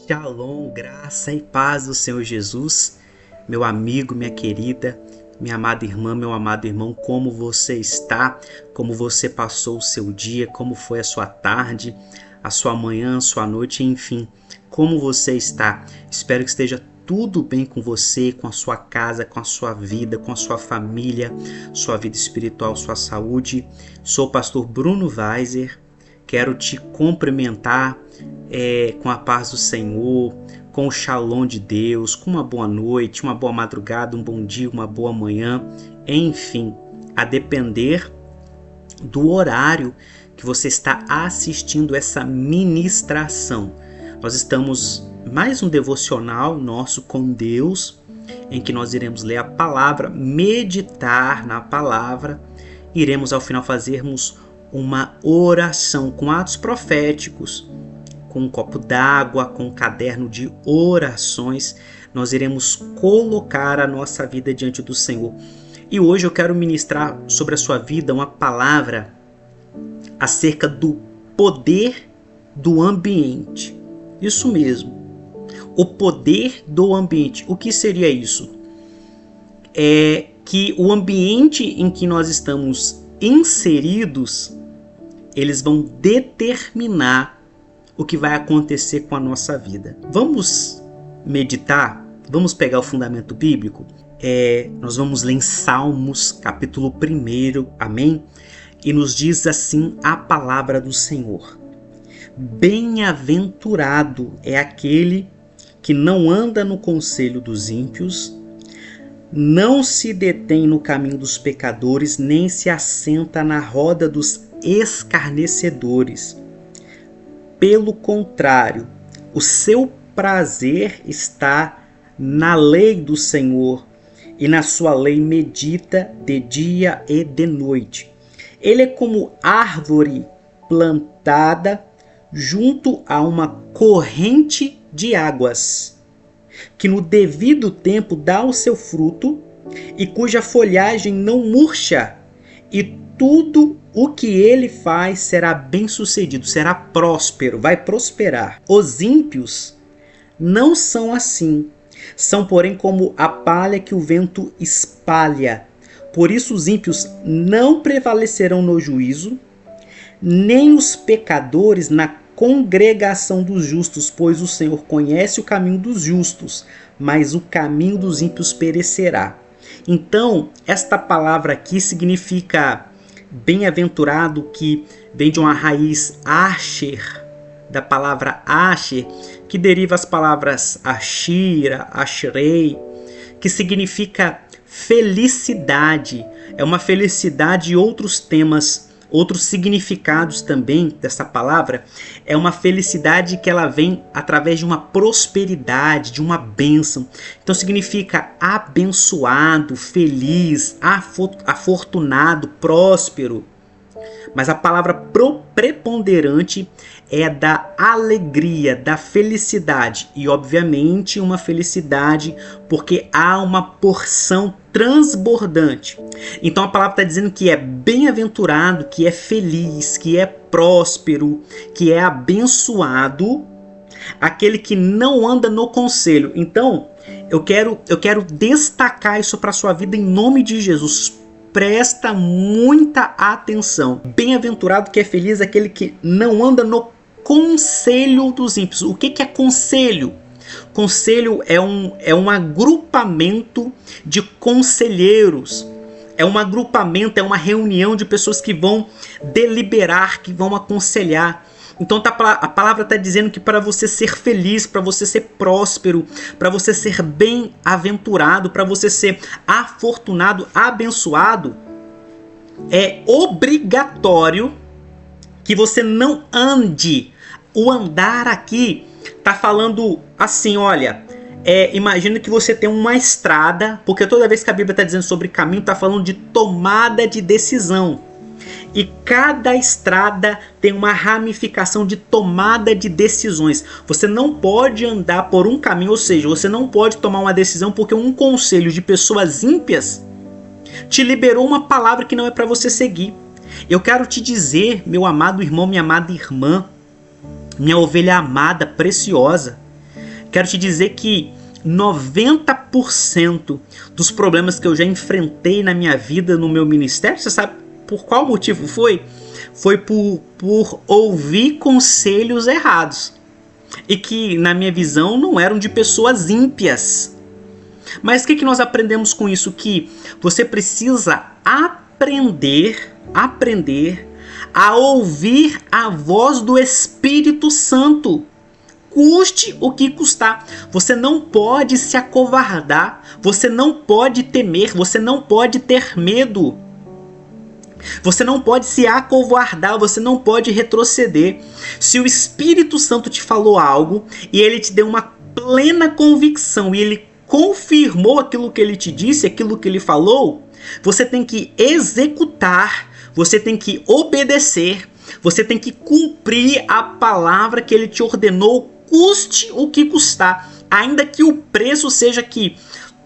Shalom, graça e paz do Senhor Jesus, meu amigo, minha querida, minha amada irmã, meu amado irmão, como você está? Como você passou o seu dia? Como foi a sua tarde, a sua manhã, a sua noite, enfim, como você está? Espero que esteja tudo bem com você, com a sua casa, com a sua vida, com a sua família, sua vida espiritual, sua saúde. Sou o pastor Bruno Weiser, quero te cumprimentar com a paz do Senhor, com o shalom de Deus, com uma boa noite, uma boa madrugada, um bom dia, uma boa manhã, enfim, a depender do horário que você está assistindo essa ministração. Nós estamos mais um devocional nosso com Deus, em que nós iremos ler a palavra, meditar na palavra, iremos ao final fazermos uma oração com atos proféticos, com um copo d'água, com um caderno de orações. Nós iremos colocar a nossa vida diante do Senhor. E hoje eu quero ministrar sobre a sua vida uma palavra acerca do poder do ambiente. Isso mesmo, o poder do ambiente. O que seria isso? É que o ambiente em que nós estamos inseridos, eles vão determinar o que vai acontecer com a nossa vida. Vamos meditar? Vamos pegar o fundamento bíblico? Nós vamos ler em Salmos, capítulo 1, amém? E nos diz assim a palavra do Senhor: Bem-aventurado é aquele que não anda no conselho dos ímpios, não se detém no caminho dos pecadores, nem se assenta na roda dos escarnecedores. Pelo contrário, o seu prazer está na lei do Senhor, e na sua lei medita de dia e de noite. Ele é como árvore plantada junto a uma corrente de águas, que no devido tempo dá o seu fruto e cuja folhagem não murcha, e tudo o que ele faz será bem-sucedido, será próspero, vai prosperar. Os ímpios não são assim, são porém como a palha que o vento espalha. Por isso os ímpios não prevalecerão no juízo, nem os pecadores na congregação dos justos, pois o Senhor conhece o caminho dos justos, mas o caminho dos ímpios perecerá. Então, esta palavra aqui significa bem-aventurado, que vem de uma raiz asher, da palavra asher, que deriva as palavras ashira, ashrei, que significa felicidade. É uma felicidade e outros temas, outros significados também dessa palavra. É uma felicidade que ela vem através de uma prosperidade, de uma bênção. Então significa abençoado, feliz, afortunado, próspero. Mas a palavra preponderante é da alegria, da felicidade. E obviamente uma felicidade porque há uma porção transbordante. Então a palavra está dizendo que é bem-aventurado, que é feliz, que é próspero, que é abençoado aquele que não anda no conselho. Então eu quero destacar isso para a sua vida em nome de Jesus. Presta muita atenção. Bem-aventurado, que é feliz, aquele que não anda no conselho dos ímpios. O que é conselho? Conselho é um agrupamento de conselheiros. É um agrupamento, é uma reunião de pessoas que vão deliberar, que vão aconselhar. Então a palavra está dizendo que para você ser feliz, para você ser próspero, para você ser bem-aventurado, para você ser afortunado, abençoado, é obrigatório que você não ande. O andar aqui está falando assim, olha, imagina que você tem uma estrada, porque toda vez que a Bíblia está dizendo sobre caminho, está falando de tomada de decisão. E cada estrada tem uma ramificação de tomada de decisões. Você não pode andar por um caminho, ou seja, você não pode tomar uma decisão porque um conselho de pessoas ímpias te liberou uma palavra que não é para você seguir. Eu quero te dizer, meu amado irmão, minha amada irmã, minha ovelha amada, preciosa, Quero te dizer que 90% dos problemas que eu já enfrentei na minha vida, no meu ministério, você sabe por qual motivo foi? Foi por ouvir conselhos errados. E que, na minha visão, não eram de pessoas ímpias. Mas o que nós aprendemos com isso? Que você precisa aprender a ouvir a voz do Espírito Santo. Custe o que custar. Você não pode se acovardar. Você não pode temer. Você não pode ter medo. Você não pode se acovardar. Você não pode retroceder. Se o Espírito Santo te falou algo e ele te deu uma plena convicção e ele confirmou aquilo que ele te disse, aquilo que ele falou, você tem que executar, você tem que obedecer, você tem que cumprir a palavra que ele te ordenou, custe o que custar, ainda que o preço seja que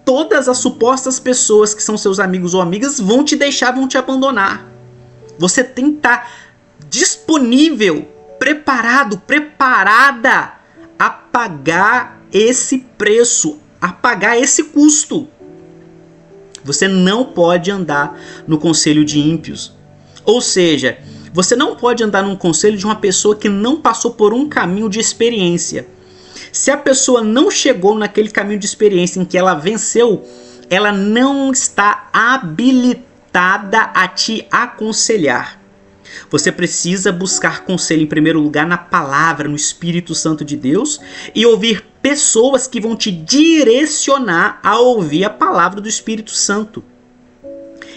todas as supostas pessoas que são seus amigos ou amigas vão te deixar, vão te abandonar. Você tem que estar disponível, preparado, preparada a pagar esse preço, a pagar esse custo. Você não pode andar no conselho de ímpios. Ou seja, você não pode andar num conselho de uma pessoa que não passou por um caminho de experiência. Se a pessoa não chegou naquele caminho de experiência em que ela venceu, ela não está habilitada a te aconselhar. Você precisa buscar conselho em primeiro lugar na palavra, no Espírito Santo de Deus, e ouvir pessoas que vão te direcionar a ouvir a palavra do Espírito Santo.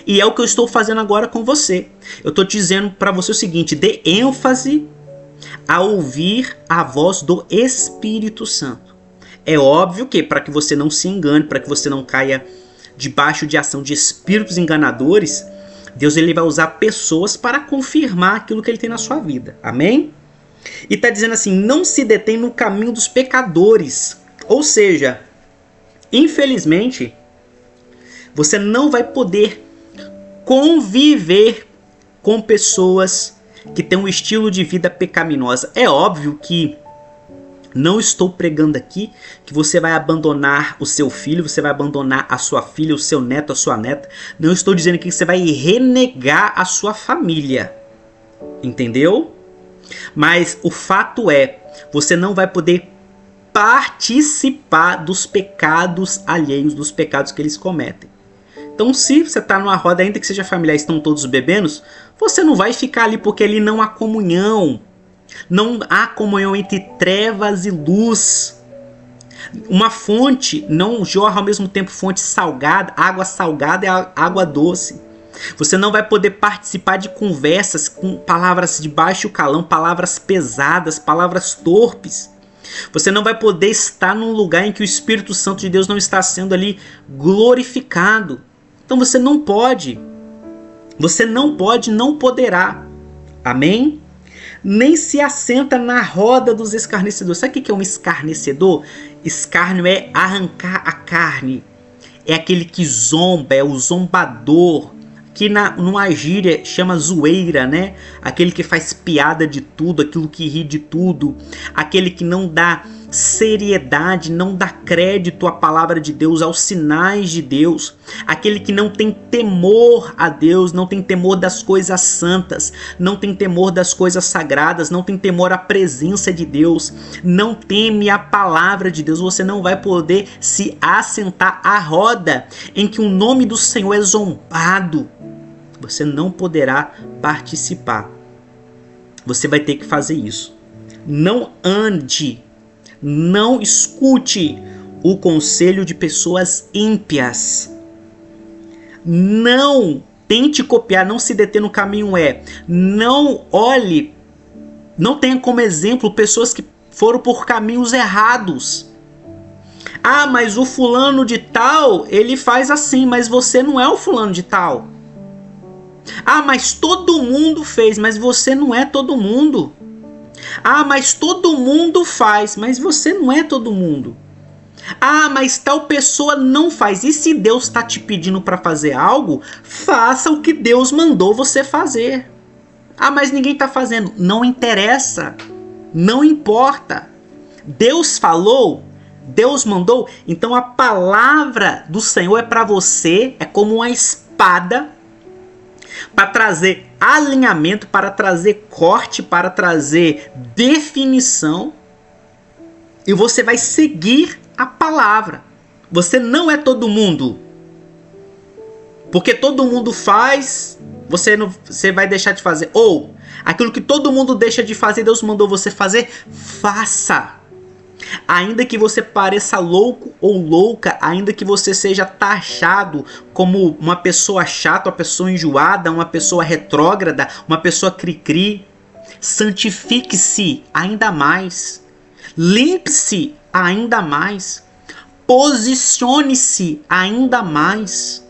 E é o que eu estou fazendo agora com você. Eu estou dizendo para você o seguinte: dê ênfase a ouvir a voz do Espírito Santo. É óbvio que, para que você não se engane, para que você não caia debaixo de ação de espíritos enganadores, Deus ele vai usar pessoas para confirmar aquilo que ele tem na sua vida. Amém? E está dizendo assim: não se detém no caminho dos pecadores. Ou seja, infelizmente, você não vai poder conviver com pessoas que têm um estilo de vida pecaminosa. É óbvio que não estou pregando aqui que você vai abandonar o seu filho, você vai abandonar a sua filha, o seu neto, a sua neta. Não estou dizendo aqui que você vai renegar a sua família. Entendeu? Mas o fato é, você não vai poder participar dos pecados alheios, dos pecados que eles cometem. Então, se você está numa roda, ainda que seja familiar, estão todos bebendo, você não vai ficar ali porque ali não há comunhão. Não há comunhão entre trevas e luz. Uma fonte não jorra ao mesmo tempo fonte salgada, água salgada e água doce. Você não vai poder participar de conversas com palavras de baixo calão, palavras pesadas, palavras torpes. Você não vai poder estar num lugar em que o Espírito Santo de Deus não está sendo ali glorificado. Então você não pode. Você não pode, não poderá. Amém? Nem se assenta na roda dos escarnecedores. Sabe o que é um escarnecedor? Escárnio é arrancar a carne. É aquele que zomba, é o zombador. Que numa gíria chama zoeira, né? Aquele que faz piada de tudo, aquilo que ri de tudo. Aquele que não dá seriedade, não dá crédito à palavra de Deus, aos sinais de Deus. Aquele que não tem temor a Deus, não tem temor das coisas santas, não tem temor das coisas sagradas, não tem temor à presença de Deus, não teme a palavra de Deus. Você não vai poder se assentar à roda em que o nome do Senhor é zombado. Você não poderá participar. Você vai ter que fazer isso. Não ande, não escute o conselho de pessoas ímpias. Não tente copiar, não se deter no caminho não olhe, não tenha como exemplo pessoas que foram por caminhos errados. Ah, mas o fulano de tal, ele faz assim, mas você não é o fulano de tal. Ah, mas todo mundo fez, mas você não é todo mundo. Ah, mas todo mundo faz, mas você não é todo mundo. Ah, mas tal pessoa não faz. E se Deus está te pedindo para fazer algo, faça o que Deus mandou você fazer. Ah, mas ninguém está fazendo. Não interessa. Não importa. Deus falou, Deus mandou, então a palavra do Senhor é para você, é como uma espada para trazer alinhamento, para trazer corte, para trazer definição. E você vai seguir a palavra. Você não é todo mundo. Porque todo mundo faz, você vai deixar de fazer. Ou aquilo que todo mundo deixa de fazer, Deus mandou você fazer, faça. Ainda que você pareça louco ou louca, ainda que você seja taxado como uma pessoa chata, uma pessoa enjoada, uma pessoa retrógrada, uma pessoa cri-cri, santifique-se ainda mais. Limpe-se ainda mais. Posicione-se ainda mais.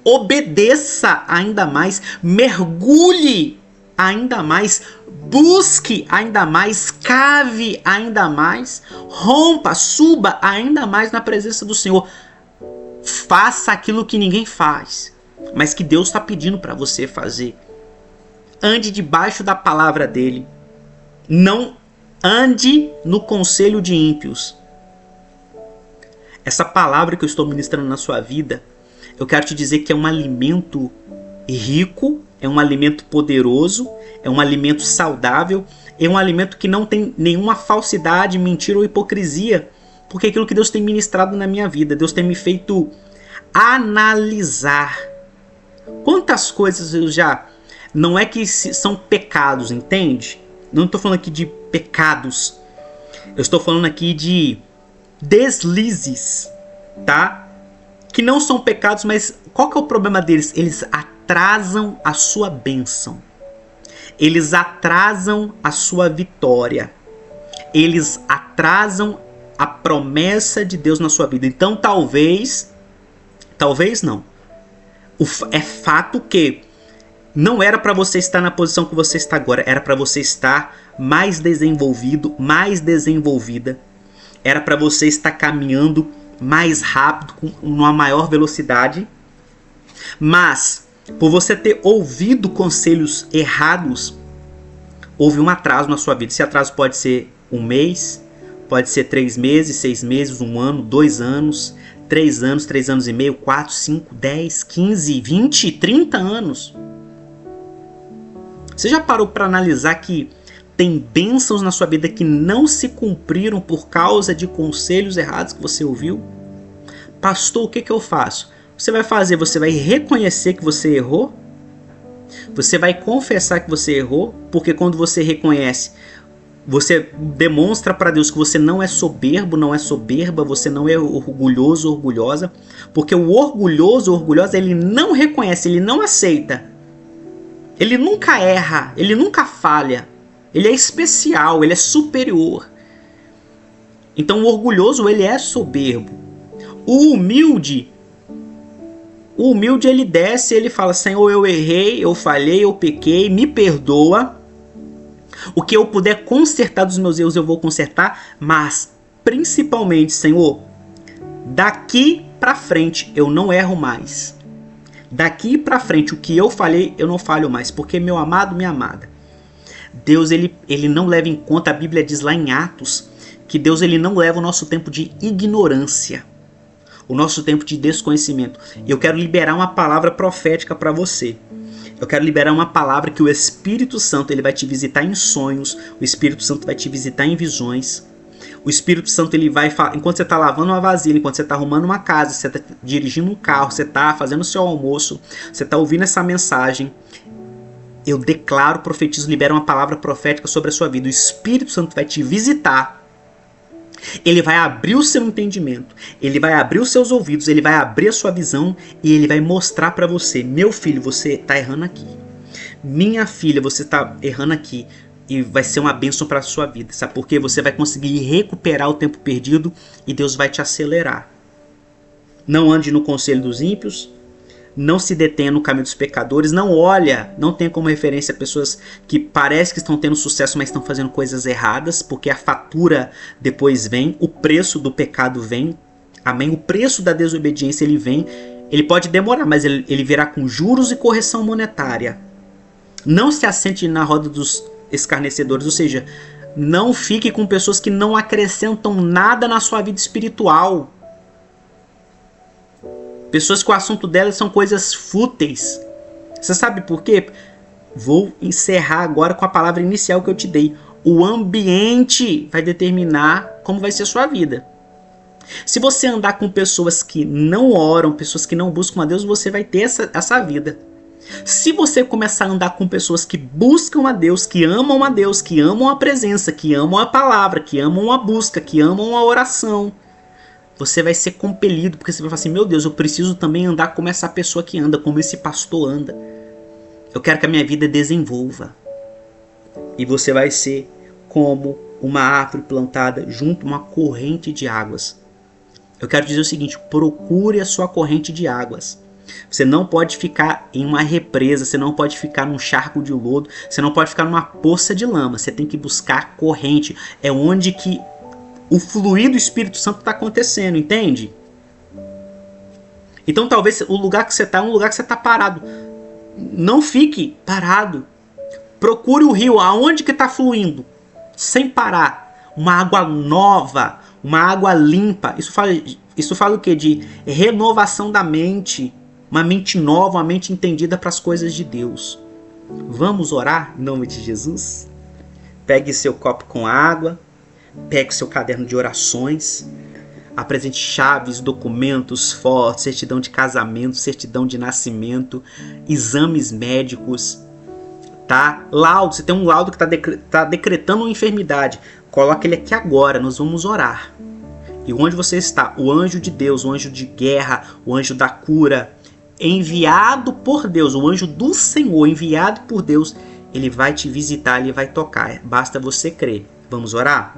Obedeça ainda mais. Mergulhe ainda mais. Busque ainda mais. Cave ainda mais. Rompa, suba ainda mais na presença do Senhor. Faça aquilo que ninguém faz, mas que Deus está pedindo para você fazer. Ande debaixo da palavra dele. Não ande no conselho de ímpios. Essa palavra que eu estou ministrando na sua vida, eu quero te dizer que é um alimento rico, é um alimento poderoso, é um alimento saudável, é um alimento que não tem nenhuma falsidade, mentira ou hipocrisia, porque é aquilo que Deus tem ministrado na minha vida. Deus tem me feito analisar quantas coisas eu já... Não é que são pecados, entende? Não estou falando aqui de pecados. Eu estou falando aqui de deslizes, tá? Que não são pecados, mas qual que é o problema deles? Eles atrasam a sua bênção. Eles atrasam a sua vitória. Eles atrasam a promessa de Deus na sua vida. Então talvez não. É fato que não era para você estar na posição que você está agora. Era para você estar mais desenvolvido, mais desenvolvida. Era para você estar caminhando mais rápido, com uma maior velocidade. Mas, por você ter ouvido conselhos errados, houve um atraso na sua vida. Esse atraso pode ser 1 mês, pode ser 3 meses, 6 meses, 1 ano, 2 anos, 3 anos, 3 anos e meio, 4, 5, 10, 15, 20, 30 anos. Você já parou para analisar que tem bênçãos na sua vida que não se cumpriram por causa de conselhos errados que você ouviu? Pastor, o que eu faço? Você vai fazer, você vai reconhecer que você errou? Você vai confessar que você errou? Porque quando você reconhece, você demonstra para Deus que você não é soberbo, não é soberba, você não é orgulhoso, orgulhosa. Porque o orgulhoso, orgulhosa, ele não reconhece, ele não aceita. Ele nunca erra, ele nunca falha. Ele é especial, ele é superior. Então o orgulhoso, ele é soberbo. O humilde ele desce, ele fala: Senhor, eu errei, eu falhei, eu pequei, me perdoa. O que eu puder consertar dos meus erros eu vou consertar, mas principalmente, Senhor, daqui para frente eu não erro mais. Daqui para frente o que eu falhei eu não falho mais, porque meu amado, minha amada, Deus ele não leva em conta, a Bíblia diz lá em Atos, que Deus ele não leva o nosso tempo de ignorância, o nosso tempo de desconhecimento. E eu quero liberar uma palavra profética para você. Eu quero liberar uma palavra que o Espírito Santo ele vai te visitar em sonhos, o Espírito Santo vai te visitar em visões. O Espírito Santo ele vai falar, enquanto você está lavando uma vasilha, enquanto você está arrumando uma casa, você está dirigindo um carro, você está fazendo o seu almoço, você está ouvindo essa mensagem. Eu declaro, profetizo, libero uma palavra profética sobre a sua vida. O Espírito Santo vai te visitar. Ele vai abrir o seu entendimento. Ele vai abrir os seus ouvidos. Ele vai abrir a sua visão. E ele vai mostrar para você: meu filho, você está errando aqui. Minha filha, você está errando aqui. E vai ser uma bênção para a sua vida. Sabe por quê? Você vai conseguir recuperar o tempo perdido. E Deus vai te acelerar. Não ande no conselho dos ímpios. Não se detenha no caminho dos pecadores. Não tenha como referência pessoas que parece que estão tendo sucesso, mas estão fazendo coisas erradas, porque a fatura depois vem, o preço do pecado vem, amém? O preço da desobediência ele vem, ele pode demorar, mas ele virá com juros e correção monetária. Não se assente na roda dos escarnecedores, ou seja, Não fique com pessoas que não acrescentam nada na sua vida espiritual. Pessoas que o assunto delas são coisas fúteis. Você sabe por quê? Vou encerrar agora com a palavra inicial que eu te dei. O ambiente vai determinar como vai ser a sua vida. Se você andar com pessoas que não oram, pessoas que não buscam a Deus, você vai ter essa vida. Se você começar a andar com pessoas que buscam a Deus, que amam a presença, que amam a palavra, que amam a busca, que amam a oração, você vai ser compelido, porque você vai falar assim, meu Deus, eu preciso também andar como essa pessoa que anda, como esse pastor anda. Eu quero que a minha vida desenvolva. E você vai ser como uma árvore plantada junto a uma corrente de águas. Eu quero dizer o seguinte, procure a sua corrente de águas. Você não pode ficar em uma represa, você não pode ficar num charco de lodo, você não pode ficar numa poça de lama, você tem que buscar a corrente. É onde que o fluir do Espírito Santo está acontecendo, entende? Então talvez o lugar que você está é um lugar que você está parado. Não fique parado. Procure o rio, aonde que está fluindo, sem parar. Uma água nova, uma água limpa. Isso fala o quê? De renovação da mente. Uma mente nova, uma mente entendida para as coisas de Deus. Vamos orar em nome de Jesus? Pegue seu copo com água, pegue seu caderno de orações, apresente chaves, documentos, fotos, certidão de casamento, certidão de nascimento, exames médicos, tá? Laudo, você tem um laudo que está decretando uma enfermidade, coloque ele aqui agora, nós vamos orar. E onde você está, o anjo de Deus, o anjo de guerra, o anjo da cura, enviado por Deus, o anjo do Senhor, enviado por Deus, ele vai te visitar, ele vai tocar. Basta você crer. Vamos orar?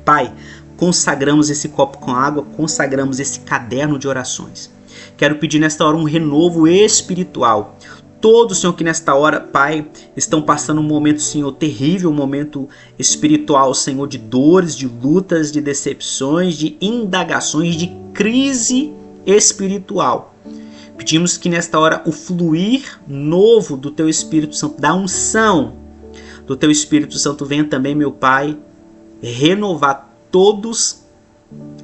Pai, consagramos esse copo com água, consagramos esse caderno de orações. Quero pedir nesta hora um renovo espiritual. Todos, Senhor, que nesta hora, Pai, estão passando um momento, Senhor, terrível, um momento espiritual, Senhor, de dores, de lutas, de decepções, de indagações, de crise espiritual. Pedimos que nesta hora o fluir novo do Teu Espírito Santo, da unção do Teu Espírito Santo venha também, meu Pai, renovar todos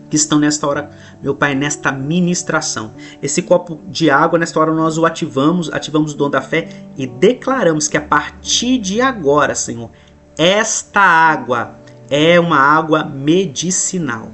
que estão nesta hora, meu Pai, nesta ministração. Esse copo de água, nesta hora nós o ativamos o dom da fé e declaramos que a partir de agora, Senhor, esta água é uma água medicinal.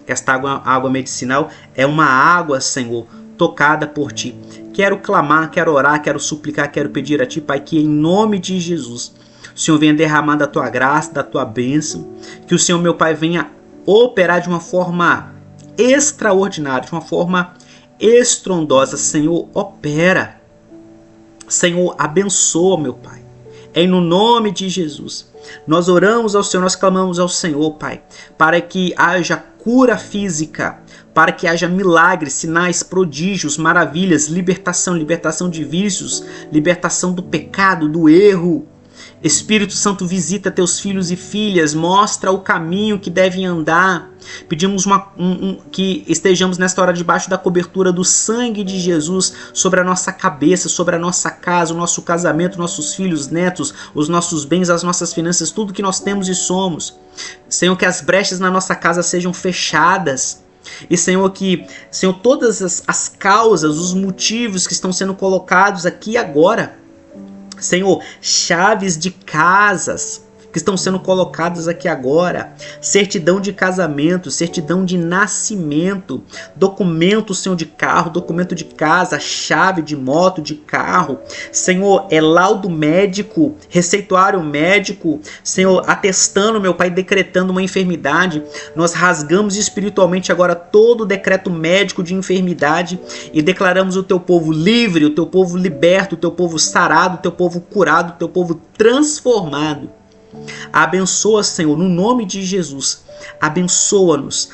Esta água medicinal é uma água, Senhor, tocada por Ti. Quero clamar, quero orar, quero suplicar, quero pedir a Ti, Pai, que em nome de Jesus, o Senhor venha derramar da Tua graça, da Tua bênção, que o Senhor, meu Pai, venha operar de uma forma extraordinária, de uma forma estrondosa. Senhor, opera. Senhor, abençoa, meu Pai. É no nome de Jesus. Nós oramos ao Senhor, nós clamamos ao Senhor, Pai, para que haja cura física, para que haja milagres, sinais, prodígios, maravilhas, libertação de vícios, libertação do pecado, do erro. Espírito Santo, visita teus filhos e filhas, mostra o caminho que devem andar. Pedimos que estejamos nesta hora debaixo da cobertura do sangue de Jesus sobre a nossa cabeça, sobre a nossa casa, o nosso casamento, nossos filhos, netos, os nossos bens, as nossas finanças, tudo que nós temos e somos. Senhor, que as brechas na nossa casa sejam fechadas. E Senhor, todas as causas, os motivos que estão sendo colocados aqui agora, Senhor, chaves de casas que estão sendo colocadas aqui agora, certidão de casamento, certidão de nascimento, documento, Senhor, de carro, documento de casa, chave de moto, de carro, Senhor, laudo médico, receituário médico, Senhor, atestando, meu Pai, decretando uma enfermidade. Nós rasgamos espiritualmente agora todo o decreto médico de enfermidade e declaramos o Teu povo livre, o Teu povo liberto, o Teu povo sarado, o Teu povo curado, o Teu povo transformado. Abençoa, Senhor, no nome de Jesus. Abençoa-nos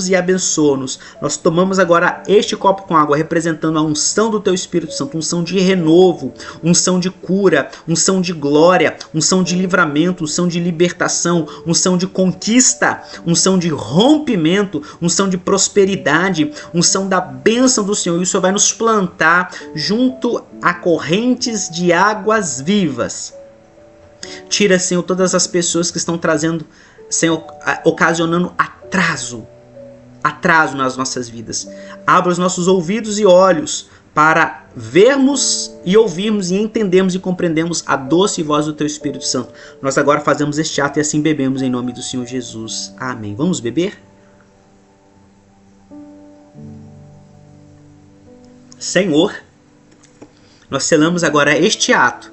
e abençoa-nos. Nós tomamos agora este copo com água representando a unção do Teu Espírito Santo, unção de renovo, unção de cura, unção de glória, unção de livramento, unção de libertação, unção de conquista, unção de rompimento, unção de prosperidade, unção da bênção do Senhor. E o Senhor vai nos plantar junto a correntes de águas vivas. Tira, Senhor, todas as pessoas que estão trazendo, Senhor, ocasionando atraso nas nossas vidas. Abra os nossos ouvidos e olhos para vermos e ouvirmos e entendermos e compreendermos a doce voz do Teu Espírito Santo. Nós agora fazemos este ato e assim bebemos em nome do Senhor Jesus. Amém. Vamos beber? Senhor, nós selamos agora este ato,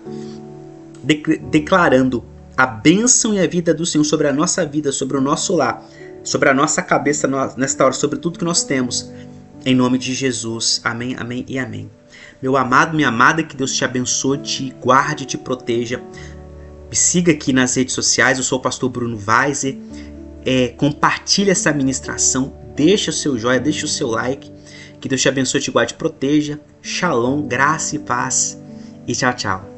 declarando a bênção e a vida do Senhor sobre a nossa vida, sobre o nosso lar, sobre a nossa cabeça nesta hora, sobre tudo que nós temos. Em nome de Jesus. Amém, amém e amém. Meu amado, minha amada, que Deus te abençoe, te guarde, te proteja. Me siga aqui nas redes sociais, eu sou o pastor Bruno Weiser. Compartilhe essa ministração, deixa o seu joinha, deixa o seu like. Que Deus te abençoe, te guarde, te proteja. Shalom, graça e paz. E tchau, tchau.